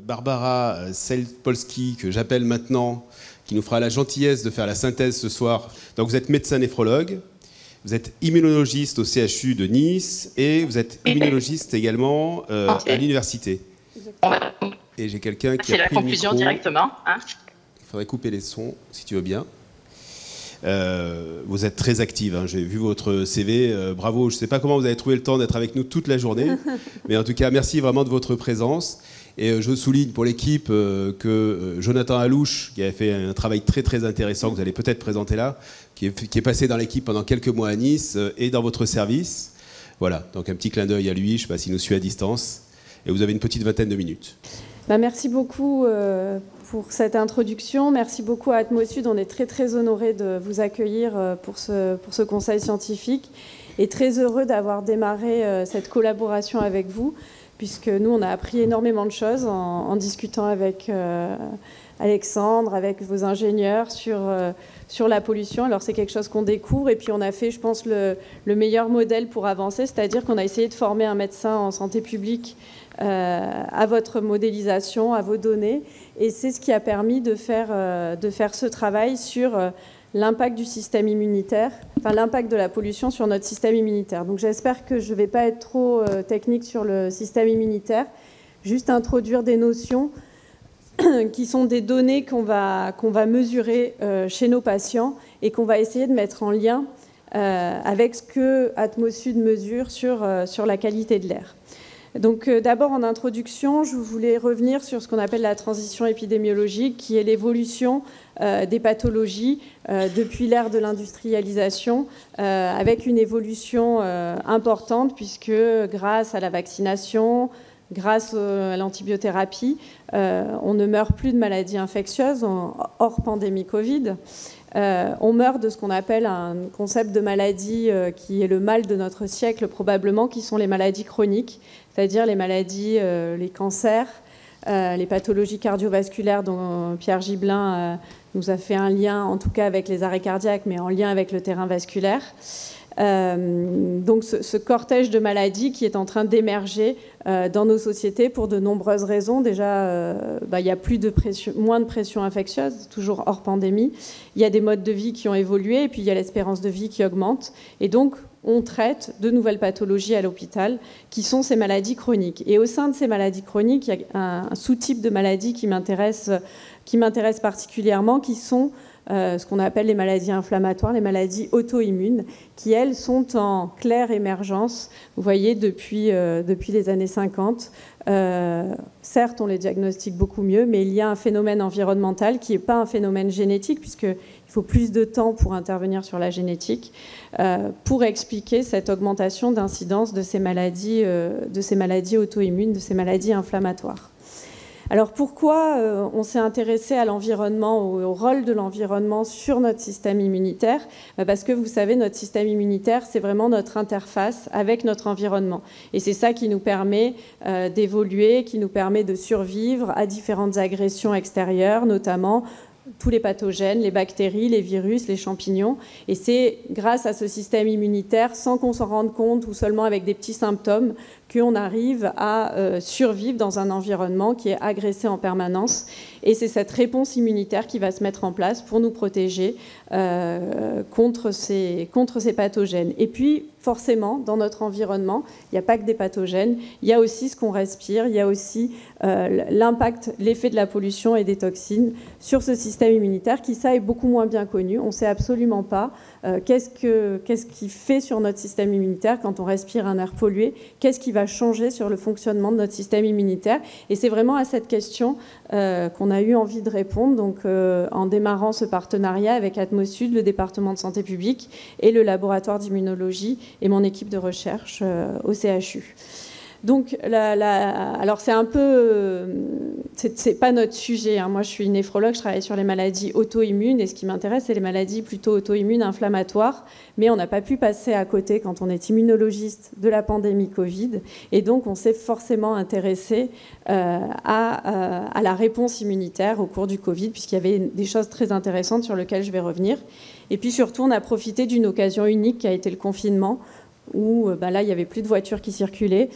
Barbara Selpolski, que j'appelle maintenant, qui nous fera la gentillesse de faire la synthèse ce soir. Donc vous êtes médecin néphrologue, vous êtes immunologiste au CHU de Nice et vous êtes immunologiste également à l'université. Et j'ai quelqu'un qui a pris le micro. C'est la conclusion directement. Hein. Il faudrait couper les sons, si tu veux bien. Vous êtes très active, hein. J'ai vu votre CV, bravo. Je ne sais pas comment vous avez trouvé le temps d'être avec nous toute la journée, mais en tout cas, merci vraiment de votre présence. Et je souligne pour l'équipe que Jonathan Alouche, qui avait fait un travail très très intéressant, que vous allez peut-être présenter là, qui est passé dans l'équipe pendant quelques mois à Nice, et dans votre service. Voilà, donc un petit clin d'œil à lui, je ne sais pas s'il nous suit à distance. Et vous avez une petite vingtaine de minutes. Merci beaucoup pour cette introduction. Merci beaucoup à Atmosud. On est très très honorés de vous accueillir pour ce conseil scientifique et très heureux d'avoir démarré cette collaboration avec vous, puisque nous, on a appris énormément de choses en discutant avec Alexandre, avec vos ingénieurs sur la pollution. Alors, c'est quelque chose qu'on découvre et puis on a fait, je pense, le meilleur modèle pour avancer, c'est-à-dire qu'on a essayé de former un médecin en santé publique à votre modélisation, à vos données. Et c'est ce qui a permis de faire ce travail sur l'impact du système immunitaire, enfin l'impact de la pollution sur notre système immunitaire. Donc j'espère que je ne vais pas être trop technique sur le système immunitaire, juste introduire des notions qui sont des données qu'on va mesurer chez nos patients et qu'on va essayer de mettre en lien avec ce que Atmosud mesure sur la qualité de l'air. Donc d'abord en introduction, je voulais revenir sur ce qu'on appelle la transition épidémiologique, qui est l'évolution des pathologies depuis l'ère de l'industrialisation, avec une évolution importante, puisque grâce à la vaccination, grâce à l'antibiothérapie, on ne meurt plus de maladies infectieuses, hors pandémie Covid. On meurt de ce qu'on appelle un concept de maladie qui est le mal de notre siècle probablement, qui sont les maladies chroniques, c'est-à-dire les maladies, les cancers, les pathologies cardiovasculaires dont Pierre Gibelin nous a fait un lien, en tout cas avec les arrêts cardiaques, mais en lien avec le terrain vasculaire. Donc ce cortège de maladies qui est en train d'émerger dans nos sociétés pour de nombreuses raisons. Déjà, il y a moins de pression infectieuse, toujours hors pandémie. Il y a des modes de vie qui ont évolué et puis il y a l'espérance de vie qui augmente. Et donc, on traite de nouvelles pathologies à l'hôpital qui sont ces maladies chroniques. Et au sein de ces maladies chroniques, il y a un sous-type de maladies qui m'intéresse particulièrement, qui sont ce qu'on appelle les maladies inflammatoires, les maladies auto-immunes, qui, elles, sont en claire émergence, vous voyez, depuis les années 50. Certes, on les diagnostique beaucoup mieux, mais il y a un phénomène environnemental qui n'est pas un phénomène génétique, puisqu'il faut plus de temps pour intervenir sur la génétique, pour expliquer cette augmentation d'incidence de ces maladies auto-immunes, de ces maladies inflammatoires. Alors pourquoi on s'est intéressé à l'environnement, au rôle de l'environnement sur notre système immunitaire? Parce que vous savez, notre système immunitaire, c'est vraiment notre interface avec notre environnement. Et c'est ça qui nous permet d'évoluer, qui nous permet de survivre à différentes agressions extérieures, notamment tous les pathogènes, les bactéries, les virus, les champignons. Et c'est grâce à ce système immunitaire, sans qu'on s'en rende compte ou seulement avec des petits symptômes, qu'on arrive à survivre dans un environnement qui est agressé en permanence. Et c'est cette réponse immunitaire qui va se mettre en place pour nous protéger contre ces pathogènes. Et puis, forcément, dans notre environnement, il n'y a pas que des pathogènes, il y a aussi ce qu'on respire, il y a aussi l'impact, l'effet de la pollution et des toxines sur ce système immunitaire qui, ça, est beaucoup moins bien connu. On ne sait absolument pas qu'est-ce qui fait sur notre système immunitaire quand on respire un air pollué, qu'est-ce qui va changer sur le fonctionnement de notre système immunitaire. Et c'est vraiment à cette question qu'on a eu envie de répondre, donc, en démarrant ce partenariat avec Atmosud, le département de santé publique et le laboratoire d'immunologie et mon équipe de recherche au CHU. Donc, alors c'est un peu, c'est pas notre sujet, hein. Moi, je suis néphrologue, je travaille sur les maladies auto-immunes et ce qui m'intéresse, c'est les maladies plutôt auto-immunes, inflammatoires. Mais on n'a pas pu passer à côté, quand on est immunologiste, de la pandémie Covid. Et donc, on s'est forcément intéressé à la réponse immunitaire au cours du Covid, puisqu'il y avait des choses très intéressantes sur lesquelles je vais revenir. Et puis surtout, on a profité d'une occasion unique qui a été le confinement, où là, il n'y avait plus de voitures qui circulaient.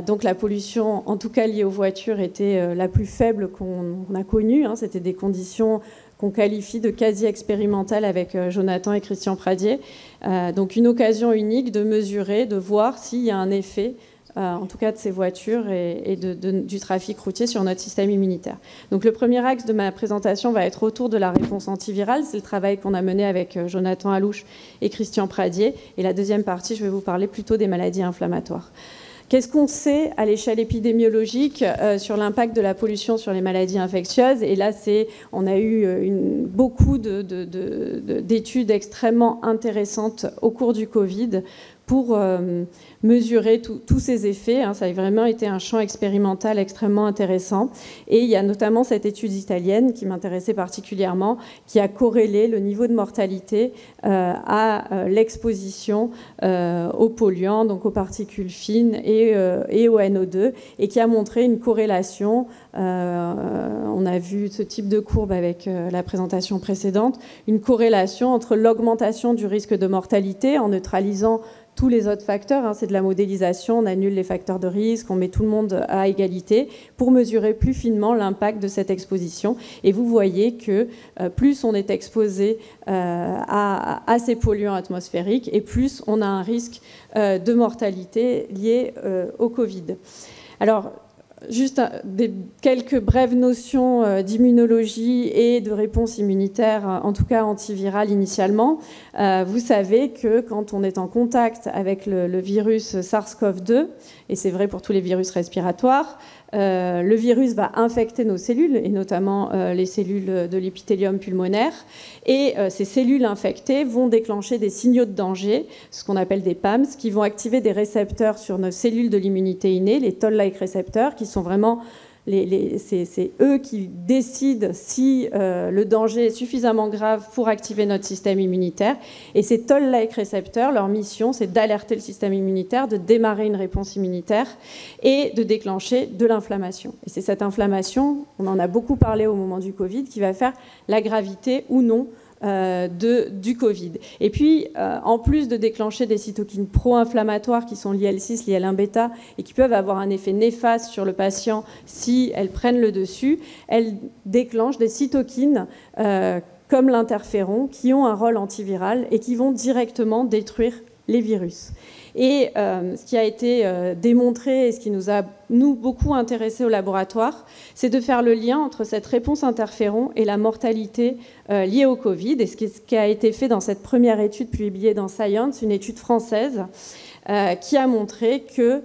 Donc la pollution, en tout cas liée aux voitures, était la plus faible qu'on a connue. C'était des conditions qu'on qualifie de quasi-expérimentales avec Jonathan et Christian Pradier. Donc une occasion unique de mesurer, de voir s'il y a un effet en tout cas de ces voitures et du trafic routier sur notre système immunitaire. Donc le premier axe de ma présentation va être autour de la réponse antivirale. C'est le travail qu'on a mené avec Jonathan Alouche et Christian Pradier. Et la deuxième partie, je vais vous parler plutôt des maladies inflammatoires. Qu'est-ce qu'on sait à l'échelle épidémiologique sur l'impact de la pollution sur les maladies infectieuses? Et là, on a eu beaucoup d'études extrêmement intéressantes au cours du Covid pour mesurer tous ces effets. Ça a vraiment été un champ expérimental extrêmement intéressant. Et il y a notamment cette étude italienne qui m'intéressait particulièrement, qui a corrélé le niveau de mortalité à l'exposition aux polluants, donc aux particules fines et au NO2, et qui a montré une corrélation. On a vu ce type de courbe avec la présentation précédente, une corrélation entre l'augmentation du risque de mortalité en neutralisant tous les autres facteurs, c'est de la modélisation, on annule les facteurs de risque, on met tout le monde à égalité pour mesurer plus finement l'impact de cette exposition. Et vous voyez que plus on est exposé à ces polluants atmosphériques et plus on a un risque de mortalité lié au Covid. Alors, juste quelques brèves notions d'immunologie et de réponse immunitaire, en tout cas antivirale initialement. Vous savez que quand on est en contact avec le virus SARS-CoV-2, et c'est vrai pour tous les virus respiratoires, le virus va infecter nos cellules, et notamment les cellules de l'épithélium pulmonaire. Et ces cellules infectées vont déclencher des signaux de danger, ce qu'on appelle des PAMS, qui vont activer des récepteurs sur nos cellules de l'immunité innée, les toll-like récepteurs, qui sont vraiment... c'est eux qui décident si le danger est suffisamment grave pour activer notre système immunitaire. Et ces toll-like récepteurs, leur mission, c'est d'alerter le système immunitaire, de démarrer une réponse immunitaire et de déclencher de l'inflammation. Et c'est cette inflammation, on en a beaucoup parlé au moment du Covid, qui va faire la gravité ou non du Covid. Et puis, en plus de déclencher des cytokines pro-inflammatoires qui sont l'IL-6, l'IL-1-bêta, et qui peuvent avoir un effet néfaste sur le patient si elles prennent le dessus, elles déclenchent des cytokines comme l'interféron, qui ont un rôle antiviral et qui vont directement détruire les virus. Et ce qui a été démontré et ce qui nous a, beaucoup intéressés au laboratoire, c'est de faire le lien entre cette réponse interféron et la mortalité liée au Covid. Et ce qui a été fait dans cette première étude publiée dans Science, une étude française, qui a montré que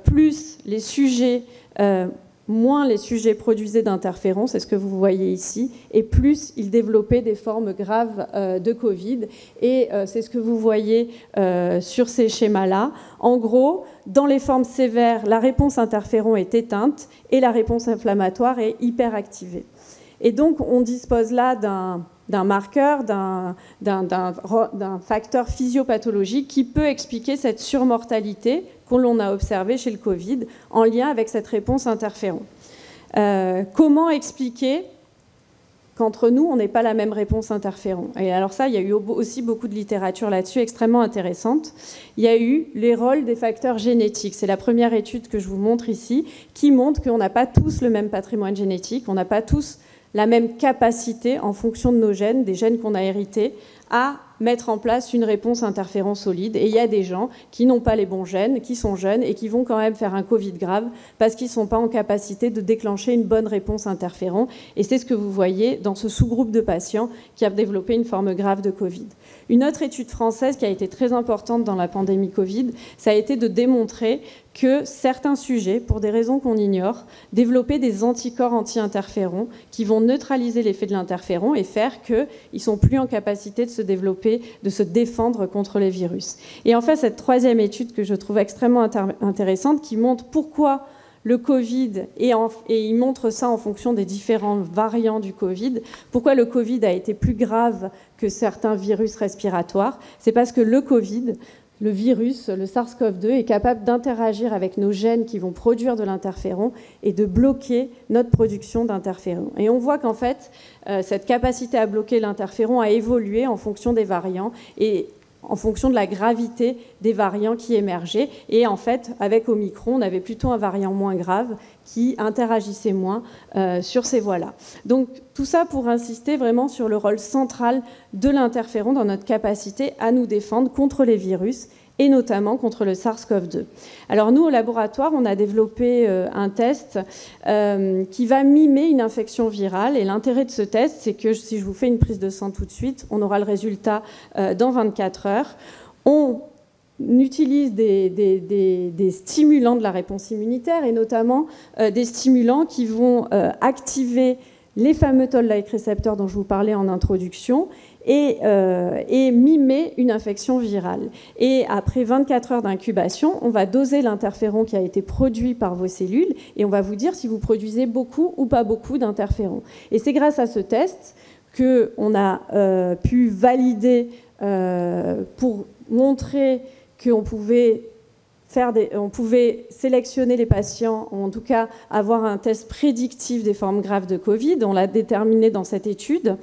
plus les sujets... moins les sujets produisaient d'interféron, c'est ce que vous voyez ici, et plus ils développaient des formes graves de Covid. Et c'est ce que vous voyez sur ces schémas-là. En gros, dans les formes sévères, la réponse interféron est éteinte et la réponse inflammatoire est hyperactivée. Et donc, on dispose là d'un marqueur, d'un facteur physiopathologique qui peut expliquer cette surmortalité que l'on a observée chez le Covid en lien avec cette réponse interféron. Comment expliquer qu'entre nous, on n'ait pas la même réponse interféron? Et alors ça, il y a eu aussi beaucoup de littérature là-dessus, extrêmement intéressante. Il y a eu les rôles des facteurs génétiques. C'est la première étude que je vous montre ici, qui montre qu'on n'a pas tous le même patrimoine génétique, on n'a pas tous la même capacité, en fonction de nos gènes, des gènes qu'on a hérités, à mettre en place une réponse interféron solide. Et il y a des gens qui n'ont pas les bons gènes, qui sont jeunes et qui vont quand même faire un Covid grave parce qu'ils ne sont pas en capacité de déclencher une bonne réponse interféron. Et c'est ce que vous voyez dans ce sous-groupe de patients qui a développé une forme grave de Covid. Une autre étude française qui a été très importante dans la pandémie Covid, ça a été de démontrer que certains sujets, pour des raisons qu'on ignore, développaient des anticorps anti-interférons qui vont neutraliser l'effet de l'interféron et faire qu'ils ne sont plus en capacité de se développer, de se défendre contre les virus. Et enfin, cette troisième étude que je trouve extrêmement intéressante, qui montre pourquoi le Covid, et il montre ça en fonction des différents variants du Covid, pourquoi le Covid a été plus grave que certains virus respiratoires, c'est parce que le Covid, le virus, le SARS-CoV-2, est capable d'interagir avec nos gènes qui vont produire de l'interféron et de bloquer notre production d'interféron. Et on voit qu'en fait, cette capacité à bloquer l'interféron a évolué en fonction des variants. Et en fonction de la gravité des variants qui émergeaient. Et en fait, avec Omicron, on avait plutôt un variant moins grave qui interagissait moins sur ces voies-là. Donc tout ça pour insister vraiment sur le rôle central de l'interféron dans notre capacité à nous défendre contre les virus et notamment contre le SARS-CoV-2. Alors nous, au laboratoire, on a développé un test qui va mimer une infection virale. Et l'intérêt de ce test, c'est que si je vous fais une prise de sang tout de suite, on aura le résultat dans 24 heures. On utilise des stimulants de la réponse immunitaire et notamment des stimulants qui vont activer les fameux toll-like récepteurs dont je vous parlais en introduction et mimer une infection virale. Et après 24 heures d'incubation, on va doser l'interféron qui a été produit par vos cellules et on va vous dire si vous produisez beaucoup ou pas beaucoup d'interféron. Et c'est grâce à ce test qu'on a pu valider pour montrer qu'on pouvait on pouvait sélectionner les patients, ou en tout cas avoir un test prédictif des formes graves de Covid. On l'a déterminé dans cette étude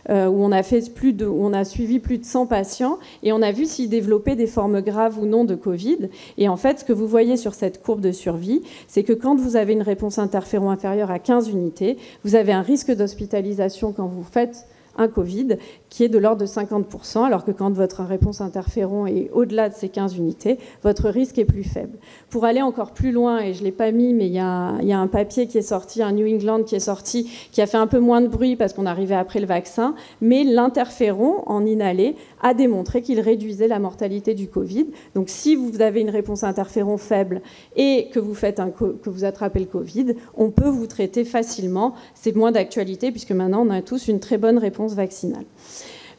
où on a suivi plus de 100 patients et on a vu s'ils développaient des formes graves ou non de Covid. Et en fait, ce que vous voyez sur cette courbe de survie, c'est que quand vous avez une réponse interféron inférieure à 15 unités, vous avez un risque d'hospitalisation quand vous faites un Covid qui est de l'ordre de 50%, alors que quand votre réponse interféron est au-delà de ces 15 unités, votre risque est plus faible. Pour aller encore plus loin, et je ne l'ai pas mis, mais il y a un papier qui est sorti, un New England qui est sorti, qui a fait un peu moins de bruit parce qu'on arrivait après le vaccin, mais l'interféron en inhalé a démontré qu'il réduisait la mortalité du Covid. Donc si vous avez une réponse interféron faible et que vous attrapez le Covid, on peut vous traiter facilement. C'est moins d'actualité puisque maintenant on a tous une très bonne réponse vaccinale.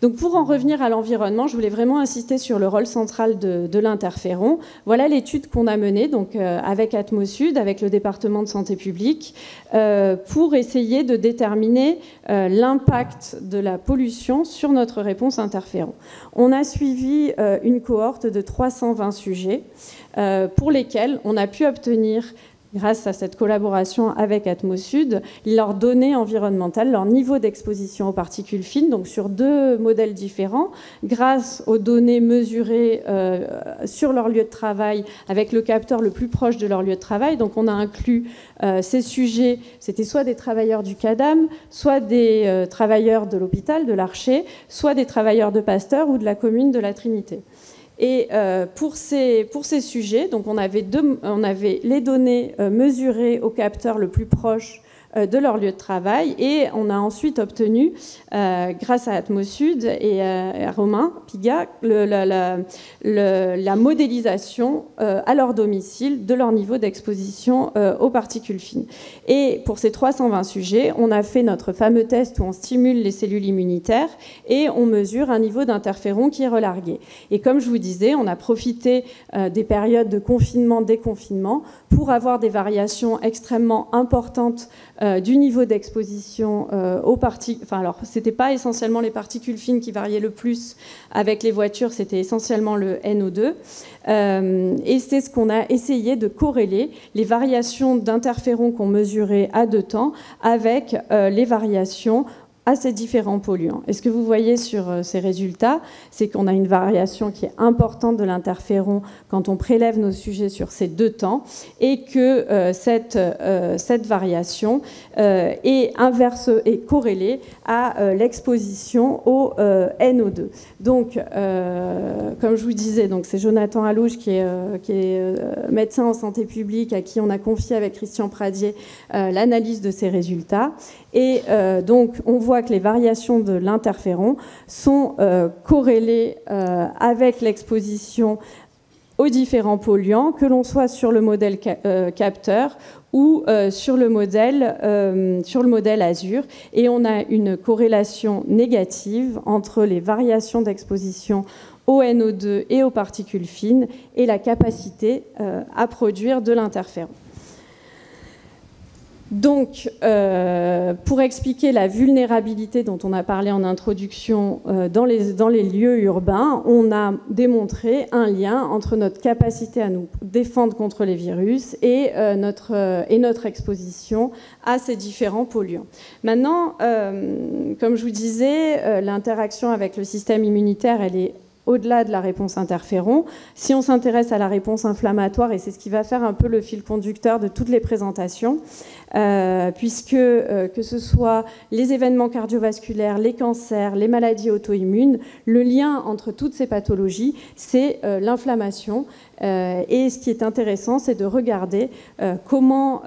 Donc pour en revenir à l'environnement, je voulais vraiment insister sur le rôle central de l'interféron. Voilà l'étude qu'on a menée donc, avec Atmosud, avec le département de santé publique, pour essayer de déterminer l'impact de la pollution sur notre réponse interféron. On a suivi une cohorte de 320 sujets pour lesquels on a pu obtenir, grâce à cette collaboration avec Atmosud, leurs données environnementales, leur niveau d'exposition aux particules fines, donc sur 2 modèles différents, grâce aux données mesurées sur leur lieu de travail, avec le capteur le plus proche de leur lieu de travail. Donc on a inclus ces sujets, c'était soit des travailleurs du CADAM, soit des travailleurs de l'hôpital, de l'Archer, soit des travailleurs de Pasteur ou de la commune de la Trinité. Et pour ces sujets, donc on avait les données mesurées au capteur le plus proche de leur lieu de travail et on a ensuite obtenu, grâce à Atmosud et à Romain Piga, la modélisation à leur domicile de leur niveau d'exposition aux particules fines. Et pour ces 320 sujets, on a fait notre fameux test où on stimule les cellules immunitaires et on mesure un niveau d'interféron qui est relargué. Et comme je vous disais, on a profité des périodes de confinement, déconfinement, pour avoir des variations extrêmement importantes du niveau d'exposition aux particules. Enfin, alors, c'était pas essentiellement les particules fines qui variaient le plus avec les voitures, c'était essentiellement le NO2. Et c'est ce qu'on a essayé de corréler, les variations d'interféron qu'on mesurait à 2 temps avec les variations à ces différents polluants. Et ce que vous voyez sur ces résultats, c'est qu'on a une variation qui est importante de l'interféron quand on prélève nos sujets sur ces 2 temps et que cette variation est corrélée à l'exposition au NO2. Donc, comme je vous disais, c'est Jonathan Alouche qui est médecin en santé publique à qui on a confié avec Christian Pradier l'analyse de ces résultats. Et donc, on voit que les variations de l'interféron sont corrélées avec l'exposition aux différents polluants, que l'on soit sur le modèle capteur ou sur le modèle Azure. Et on a une corrélation négative entre les variations d'exposition au NO2 et aux particules fines et la capacité à produire de l'interféron. Donc, pour expliquer la vulnérabilité dont on a parlé en introduction dans les lieux urbains, on a démontré un lien entre notre capacité à nous défendre contre les virus et notre exposition à ces différents polluants. Maintenant, comme je vous disais, l'interaction avec le système immunitaire, elle est au-delà de la réponse interféron. Si on s'intéresse à la réponse inflammatoire, et c'est ce qui va faire un peu le fil conducteur de toutes les présentations, puisque que ce soit les événements cardiovasculaires, les cancers, les maladies auto-immunes, le lien entre toutes ces pathologies, c'est l'inflammation. Et ce qui est intéressant, c'est de regarder comment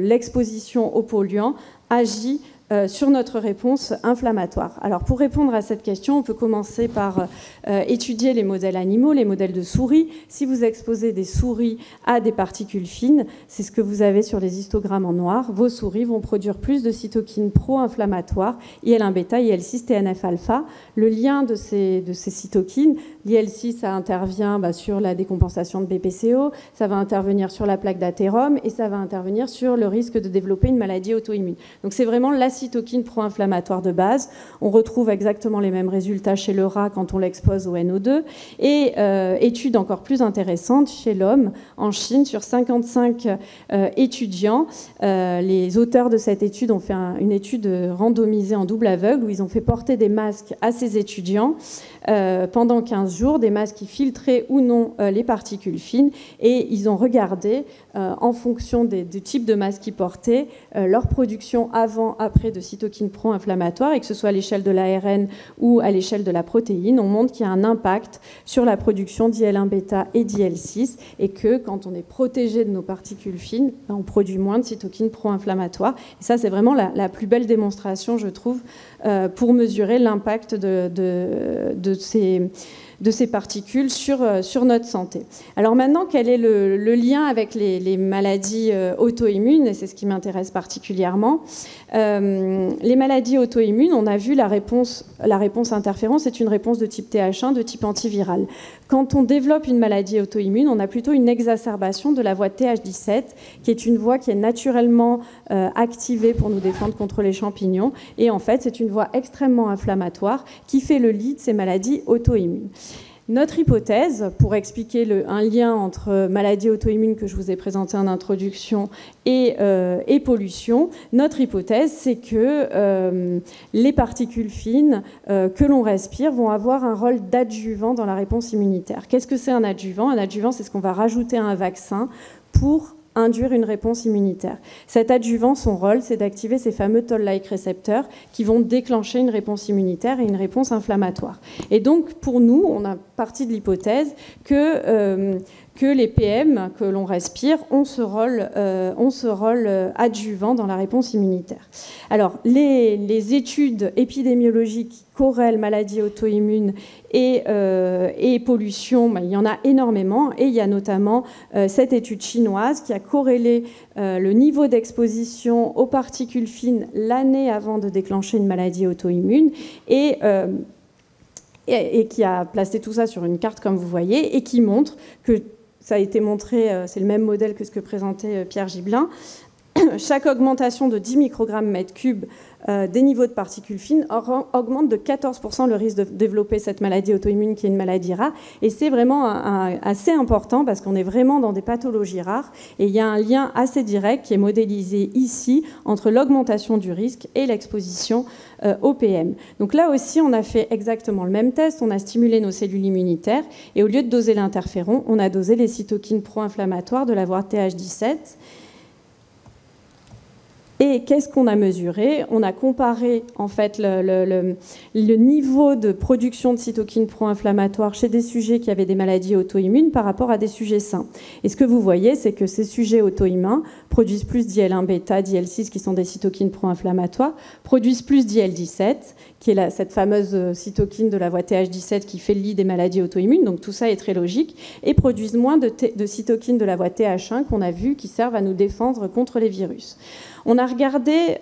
l'exposition aux polluants agit sur notre réponse inflammatoire. Alors pour répondre à cette question, on peut commencer par étudier les modèles animaux, les modèles de souris. Si vous exposez des souris à des particules fines, c'est ce que vous avez sur les histogrammes en noir, vos souris vont produire plus de cytokines pro-inflammatoires, IL-1β, IL-6, TNF-alpha. Le lien de ces cytokines, l'IL-6, ça intervient sur la décompensation de BPCO, ça va intervenir sur la plaque d'athérome et ça va intervenir sur le risque de développer une maladie auto-immune. Donc c'est vraiment la cytokine pro-inflammatoire de base. On retrouve exactement les mêmes résultats chez le rat quand on l'expose au NO2. Et étude encore plus intéressante chez l'homme, en Chine, sur 55 étudiants. Les auteurs de cette étude ont fait une étude randomisée en double aveugle où ils ont fait porter des masques à ces étudiants pendant 15 jours, des masques qui filtraient ou non les particules fines, et ils ont regardé, en fonction du type de masque qu'ils portaient, leur production avant-après de cytokines pro-inflammatoires, et que ce soit à l'échelle de l'ARN ou à l'échelle de la protéine, on montre qu'il y a un impact sur la production d'IL-1β et d'IL-6, et que quand on est protégé de nos particules fines, on produit moins de cytokines pro-inflammatoires. Et ça, c'est vraiment la plus belle démonstration, je trouve, pour mesurer l'impact de ces particules sur notre santé. Alors maintenant, quel est le lien avec les maladies auto-immunes? Et c'est ce qui m'intéresse particulièrement. Les maladies auto-immunes, on a vu la réponse interféron, c'est une réponse de type TH1, de type antiviral. Quand on développe une maladie auto-immune, on a plutôt une exacerbation de la voie TH17, qui est une voie qui est naturellement activée pour nous défendre contre les champignons. Et en fait, c'est une voie extrêmement inflammatoire qui fait le lit de ces maladies auto-immunes. Notre hypothèse, pour expliquer un lien entre maladies auto-immunes que je vous ai présenté en introduction et pollution, notre hypothèse, c'est que les particules fines que l'on respire vont avoir un rôle d'adjuvant dans la réponse immunitaire. Qu'est-ce que c'est un adjuvant? Un adjuvant, c'est ce qu'on va rajouter à un vaccin pour induire une réponse immunitaire. Cet adjuvant, son rôle, c'est d'activer ces fameux toll-like récepteurs qui vont déclencher une réponse immunitaire et une réponse inflammatoire. Et donc, pour nous, on a parti de l'hypothèse que les PM que l'on respire ont ce rôle adjuvant dans la réponse immunitaire. Alors, les études épidémiologiques corrèlent maladie auto-immune et pollution, il y en a énormément, et il y a notamment cette étude chinoise qui a corrélé le niveau d'exposition aux particules fines l'année avant de déclencher une maladie auto-immune et qui a placé tout ça sur une carte, comme vous voyez, et qui montre que ça a été montré, c'est le même modèle que ce que présentait Pierre Gibelin. Chaque augmentation de 10 microgrammes mètre cube des niveaux de particules fines augmente de 14% le risque de développer cette maladie auto-immune qui est une maladie rare. Et c'est vraiment assez important parce qu'on est vraiment dans des pathologies rares. Et il y a un lien assez direct qui est modélisé ici entre l'augmentation du risque et l'exposition au PM. Donc là aussi, on a fait exactement le même test. On a stimulé nos cellules immunitaires et au lieu de doser l'interféron, on a dosé les cytokines pro-inflammatoires de la voie TH17. Et qu'est-ce qu'on a mesuré? On a comparé en fait le niveau de production de cytokines pro-inflammatoires chez des sujets qui avaient des maladies auto-immunes par rapport à des sujets sains. Et ce que vous voyez, c'est que ces sujets auto-immuns produisent plus d'IL-1β, d'IL-6 qui sont des cytokines pro-inflammatoires, produisent plus d'IL-17, qui est cette fameuse cytokine de la voie TH17 qui fait le lit des maladies auto-immunes, donc tout ça est très logique, et produisent moins de cytokines de la voie TH1 qu'on a vu qui servent à nous défendre contre les virus. On a regardé,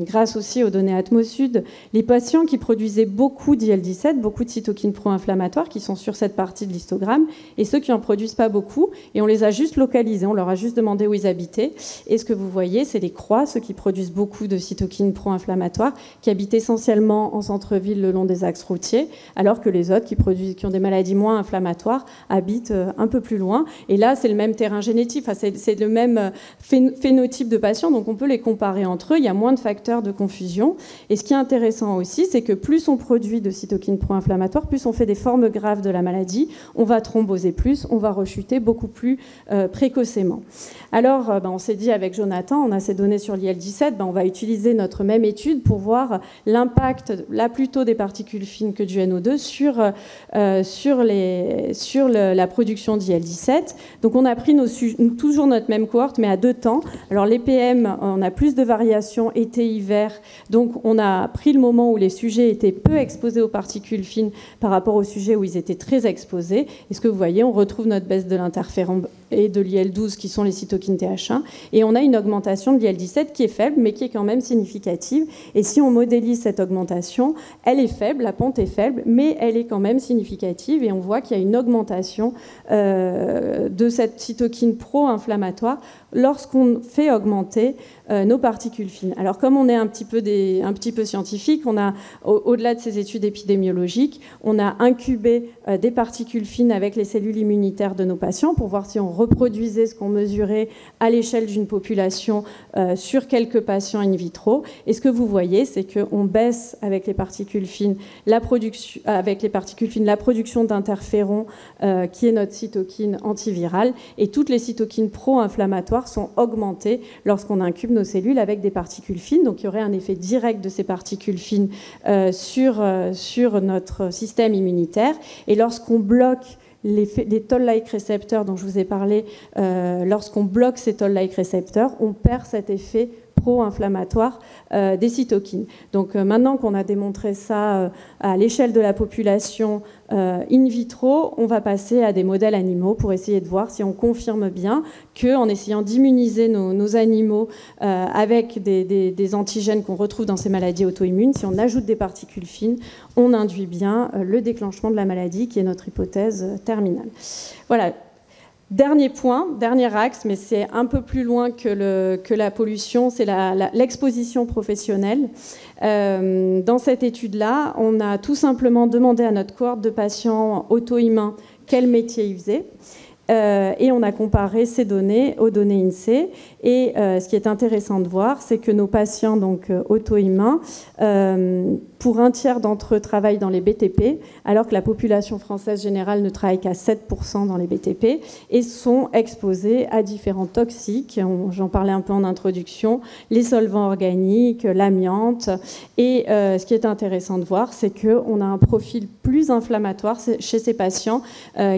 grâce aussi aux données Atmosud, les patients qui produisaient beaucoup d'IL-17, beaucoup de cytokines pro-inflammatoires qui sont sur cette partie de l'histogramme, et ceux qui n'en produisent pas beaucoup, et on les a juste localisés, on leur a juste demandé où ils habitaient, C. Et ce que vous voyez, c'est les croix, ceux qui produisent beaucoup de cytokines pro-inflammatoires, qui habitent essentiellement en centre-ville le long des axes routiers, alors que les autres qui ont des maladies moins inflammatoires habitent un peu plus loin. Et là, c'est le même terrain génétique, enfin, c'est le même phénotype de patients, donc on peut les comparer entre eux. Il y a moins de facteurs de confusion. Et ce qui est intéressant aussi, c'est que plus on produit de cytokines pro-inflammatoires, plus on fait des formes graves de la maladie, on va thromboser plus, on va rechuter beaucoup plus précocement. Alors, on s'est dit avec Jonathan, on a ces données sur l'IL-17, on va utiliser notre même étude pour voir l'impact, là plutôt des particules fines que du NO2, sur la production d'IL-17. Donc on a pris toujours notre même cohorte, mais à 2 temps. Alors les PM, on a plus de variations été-hiver, donc on a pris le moment où les sujets étaient peu exposés aux particules fines par rapport aux sujets où ils étaient très exposés. Et ce que vous voyez, on retrouve notre baisse de l'interféron et de l'IL-12 qui sont les cytokines TH1, et on a une augmentation de l'IL-17 qui est faible, mais qui est quand même significative. Et si on modélise cette augmentation, elle est faible, la pente est faible, mais elle est quand même significative, et on voit qu'il y a une augmentation de cette cytokine pro-inflammatoire lorsqu'on fait augmenter nos particules fines. Alors comme on est un petit peu scientifique, on a, au-delà de ces études épidémiologiques, on a incubé des particules fines avec les cellules immunitaires de nos patients pour voir si on reproduisait ce qu'on mesurait à l'échelle d'une population sur quelques patients in vitro. Et ce que vous voyez, c'est qu'on baisse avec les particules fines la production d'interféron, qui est notre cytokine antivirale, et toutes les cytokines pro-inflammatoires sont augmentées lorsqu'on incube nos cellules avec des particules fines. Donc il y aurait un effet direct de ces particules fines sur notre système immunitaire. Et lorsqu'on bloque les toll-like récepteurs dont je vous ai parlé, lorsqu'on bloque ces toll-like récepteurs, on perd cet effet pro-inflammatoire des cytokines. Donc maintenant qu'on a démontré ça à l'échelle de la population in vitro, on va passer à des modèles animaux pour essayer de voir si on confirme bien qu'en essayant d'immuniser nos animaux avec des antigènes qu'on retrouve dans ces maladies auto-immunes, si on ajoute des particules fines, on induit bien le déclenchement de la maladie, qui est notre hypothèse terminale. Voilà. Dernier point, dernier axe, mais c'est un peu plus loin que la pollution, c'est l'exposition professionnelle. Dans cette étude-là, on a tout simplement demandé à notre cohorte de patients auto-immuns quel métier ils faisaient. Et on a comparé ces données aux données INSEE. Et ce qui est intéressant de voir, c'est que nos patients donc auto-immuns, pour un tiers d'entre eux travaillent dans les BTP, alors que la population française générale ne travaille qu'à 7% dans les BTP, et sont exposés à différents toxiques. J'en parlais un peu en introduction, les solvants organiques, l'amiante. Et ce qui est intéressant de voir, c'est qu'on a un profil plus inflammatoire chez ces patients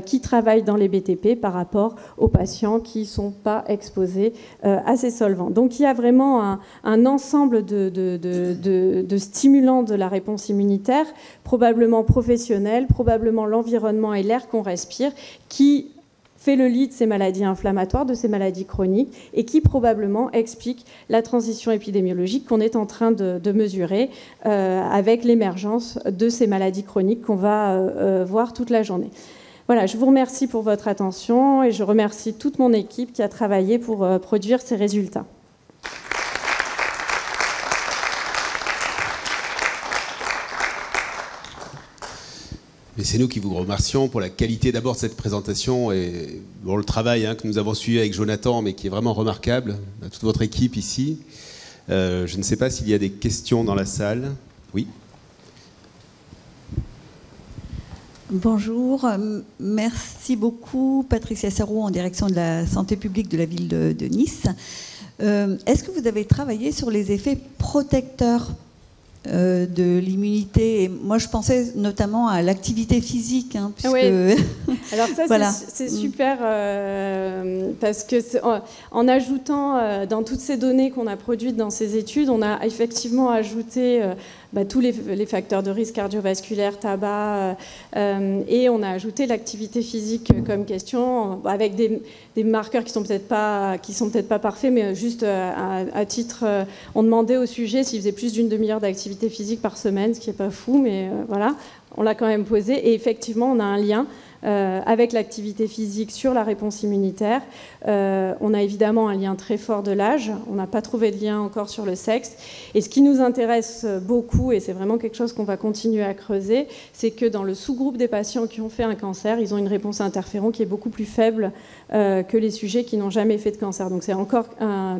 qui travaillent dans les BTP par rapport aux patients qui ne sont pas exposés à ces solvants. Donc il y a vraiment un ensemble de stimulants de la réponse immunitaire, probablement professionnels, probablement l'environnement et l'air qu'on respire, qui fait le lit de ces maladies inflammatoires, de ces maladies chroniques, et qui probablement explique la transition épidémiologique qu'on est en train de mesurer avec l'émergence de ces maladies chroniques qu'on va voir toute la journée. Voilà, je vous remercie pour votre attention et je remercie toute mon équipe qui a travaillé pour produire ces résultats. Mais c'est nous qui vous remercions pour la qualité d'abord de cette présentation et pour le travail que nous avons suivi avec Jonathan, mais qui est vraiment remarquable, à toute votre équipe ici. Je ne sais pas s'il y a des questions dans la salle. Oui. Bonjour, merci beaucoup Patricia Serrault en direction de la santé publique de la ville de Nice. Est-ce que vous avez travaillé sur les effets protecteurs de l'immunité? Et moi je pensais notamment à l'activité physique. Puisque... Oui. Alors ça voilà. c'est super parce que en ajoutant dans toutes ces données qu'on a produites dans ces études, on a effectivement ajouté tous les facteurs de risque cardiovasculaire, tabac, et on a ajouté l'activité physique comme question, avec des marqueurs qui sont peut-être pas parfaits, mais juste à titre, on demandait au sujet s'il faisait plus d'une demi-heure d'activité physique par semaine, ce qui n'est pas fou, mais voilà, on l'a quand même posé, et effectivement on a un lien avec l'activité physique sur la réponse immunitaire. On a évidemment un lien très fort de l'âge, on n'a pas trouvé de lien encore sur le sexe. Et ce qui nous intéresse beaucoup, et c'est vraiment quelque chose qu'on va continuer à creuser, c'est que dans le sous-groupe des patients qui ont fait un cancer, ils ont une réponse à interféron qui est beaucoup plus faible que les sujets qui n'ont jamais fait de cancer. Donc c'est encore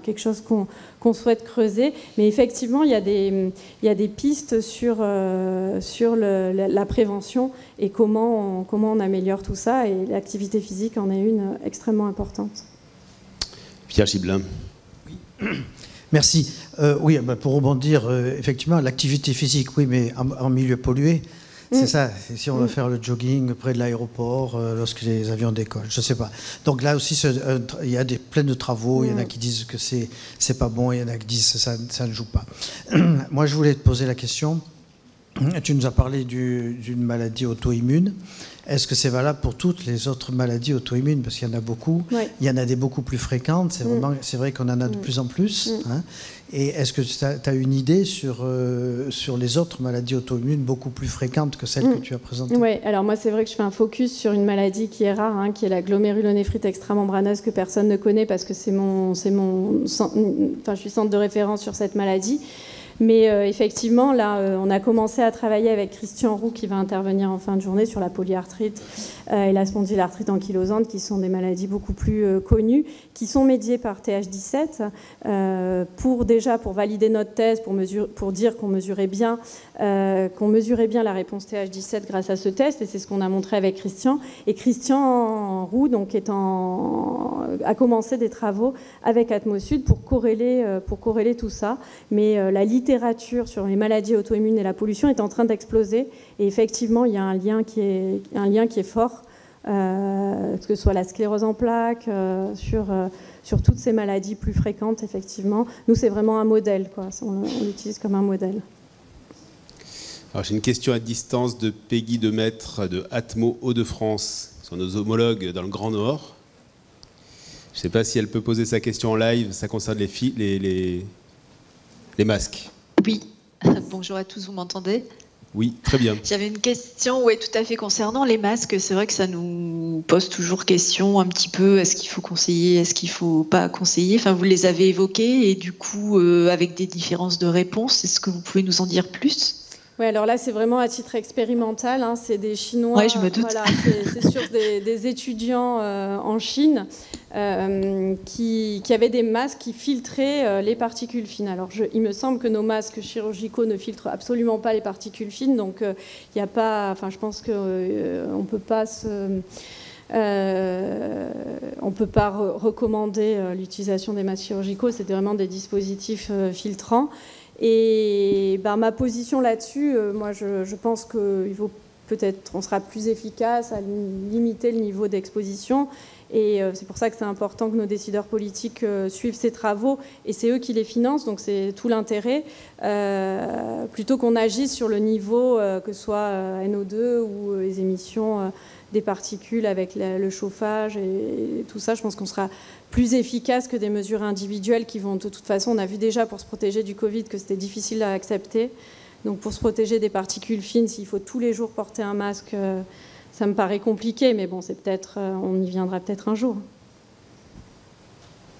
quelque chose qu'on souhaite creuser. Mais effectivement, il y a des pistes sur la prévention et comment on améliore tout ça. Et l'activité physique en est une extrêmement importante. Pierre Gibelin. Oui. Merci. Oui, pour rebondir, effectivement, l'activité physique, oui, mais en milieu pollué, c'est ça. Si on va faire le jogging près de l'aéroport, lorsque les avions décollent, je ne sais pas. Donc là aussi, il y a plein de travaux. Il y en a qui disent que c'est pas bon, il y en a qui disent que ça ne joue pas. Moi, je voulais te poser la question. Tu nous as parlé d'une maladie auto-immune. Est-ce que c'est valable pour toutes les autres maladies auto-immunes? Parce qu'il y en a beaucoup. Oui. Il y en a des beaucoup plus fréquentes. C'est vrai qu'on en a de plus en plus. Hein. Et est-ce que tu as une idée sur les autres maladies auto-immunes beaucoup plus fréquentes que celles que tu as présentées? Oui, alors moi c'est vrai que je fais un focus sur une maladie qui est rare, qui est la glomérulonéphrite extramembraneuse, que personne ne connaît parce que je suis centre de référence sur cette maladie. Mais effectivement, là, on a commencé à travailler avec Christian Roux, qui va intervenir en fin de journée, sur la polyarthrite et la spondylarthrite ankylosante, qui sont des maladies beaucoup plus connues, qui sont médiées par TH17, pour valider notre thèse, pour dire qu'on mesurait bien la réponse TH17 grâce à ce test, et c'est ce qu'on a montré avec Christian. Et Christian Roux donc, a commencé des travaux avec Atmosud pour corréler tout ça. Mais la littérature sur les maladies auto-immunes et la pollution est en train d'exploser. Et effectivement, il y a un lien qui est fort, que ce soit la sclérose en plaques, sur toutes ces maladies plus fréquentes, effectivement. Nous, c'est vraiment un modèle, quoi. On l'utilise comme un modèle. Alors, j'ai une question à distance de Peggy Demaître de Atmo Hauts-de-France. Ce sont nos homologues dans le Grand Nord. Je ne sais pas si elle peut poser sa question en live. Ça concerne les masques. Oui. Bonjour à tous, vous m'entendez? Oui, très bien. J'avais une question, oui, tout à fait, concernant les masques. C'est vrai que ça nous pose toujours question un petit peu, est-ce qu'il faut conseiller, est-ce qu'il ne faut pas conseiller? Enfin, vous les avez évoqués et du coup, avec des différences de réponse, est-ce que vous pouvez nous en dire plus? Oui, alors là, c'est vraiment à titre expérimental. C'est des Chinois. Oui, je me doute. Voilà, c'est sur des étudiants en Chine qui avaient des masques qui filtraient les particules fines. Alors, il me semble que nos masques chirurgicaux ne filtrent absolument pas les particules fines. Donc, il n'y a pas. Enfin, je pense qu'on ne peut pas recommander l'utilisation des masques chirurgicaux. C'est vraiment des dispositifs filtrants. Et ma position là-dessus, moi je pense qu'il faut peut-être, on sera plus efficace à limiter le niveau d'exposition. Et c'est pour ça que c'est important que nos décideurs politiques suivent ces travaux. Et c'est eux qui les financent, donc c'est tout l'intérêt. Plutôt qu'on agisse sur le niveau, que ce soit NO2 ou les émissions des particules avec le chauffage et tout ça, je pense qu'on sera plus efficace que des mesures individuelles qui vont, de toute façon, on a vu déjà pour se protéger du Covid que c'était difficile à accepter. Donc pour se protéger des particules fines, s'il faut tous les jours porter un masque, ça me paraît compliqué, mais bon, c'est peut-être, on y viendra peut-être un jour.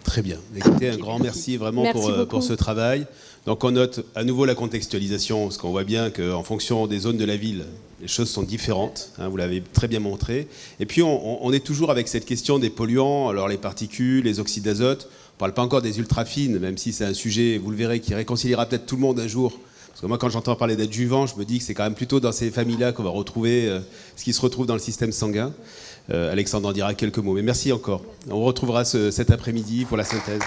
Très bien. Écoutez, un grand merci vraiment pour ce travail. Donc on note à nouveau la contextualisation, parce qu'on voit bien qu'en fonction des zones de la ville, les choses sont différentes, vous l'avez très bien montré. Et puis on est toujours avec cette question des polluants, alors les particules, les oxydes d'azote. On ne parle pas encore des ultrafines, même si c'est un sujet, vous le verrez, qui réconciliera peut-être tout le monde un jour. Parce que moi, quand j'entends parler d'adjuvants, je me dis que c'est quand même plutôt dans ces familles-là qu'on va retrouver ce qui se retrouve dans le système sanguin. Alexandre en dira quelques mots, mais merci encore. On retrouvera cet après-midi pour la synthèse.